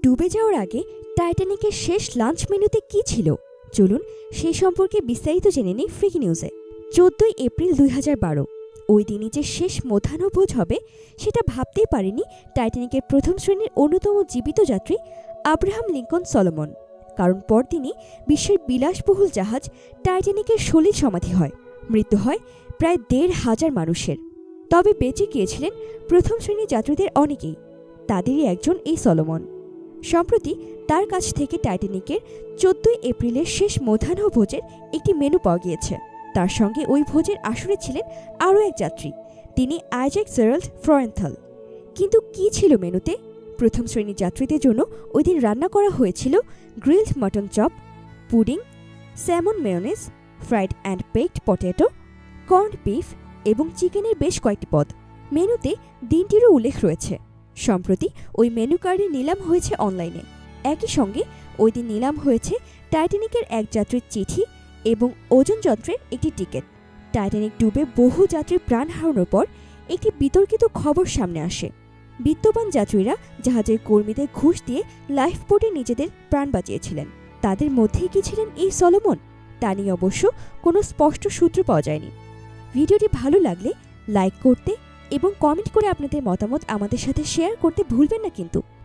ডুবে যাওয়ার আগে টাইটানিকের শেষ লাঞ্চ মেনুতে কি ছিল? চলুন সেই সম্পর্কে বিস্তারিত জেনে নিই ফ্রিকি নিউজে। 14 এপ্রিল 2012 ওই দিনই যে শেষ মধ্যাহ্নভোজ হবে সেটা ভাবতেই পারেনি টাইটানিকের প্রথম শ্রেণীর অন্যতম জীবিত যাত্রী আব্রাহাম লিঙ্কন সলোমন। কারণ পরদিনই বিশ্বের বিলাসবহুল জাহাজ টাইটানিকের সলিল সমাধি হয়। মৃত্যু হয় প্রায় 1,500 মানুষের। তবে বেঁচে গিয়েছিলেন প্রথম শ্রেণীর যাত্রীদের অনেকেই, তাদেরই একজন এই সলোমন। সম্প্রতি তার কাছ থেকে টাইটানিকের 14 এপ্রিলের শেষ মধ্যাহ্নভোজের একটি মেনু পাওয়া গিয়েছে। তার সঙ্গে ওই ভোজের আসরে ছিলেন আরও এক যাত্রী, তিনি আইজ্যাক জেরাল্ড ফ্রয়েন্থাল। কিন্তু কি ছিল মেনুতে? প্রথম শ্রেণীর যাত্রীদের জন্য ওই দিন রান্না করা হয়েছিল grilled mutton chop, pudding, salmon mayonnaise, fried and baked potato, corned beef এবং চিকেনের বেশ কয়েকটি পদ। মেনুতে দিনটিরও উল্লেখ রয়েছে। সম্প্রতি ওই মেনু কার্ডে নিলাম হয়েছে অনলাইনে। একই সঙ্গে ওই দিন নিলাম হয়েছে টাইটানিকের এক যাত্রীর চিঠি এবং ওজন যন্ত্রের একটি টিকিট। টাইটানিক ডুবে বহু যাত্রীর প্রাণ হারানোর পর একটি বিতর্কিত খবর সামনে আসে। বিত্তবান যাত্রীরা জাহাজের কর্মীদের ঘুষ দিয়ে লাইফবোটে নিজেদের প্রাণ বাঁচিয়েছিলেন। তাদের মধ্যেই কি ছিলেন এই সলোমন? তা নিয়ে অবশ্য কোনো স্পষ্ট সূত্র পাওয়া যায়নি। ভিডিওটি ভালো লাগলে লাইক করতে এবং কমেন্ট করে আপনাদের মতামত আমাদের সাথে শেয়ার করতে ভুলবেন না কিন্তু।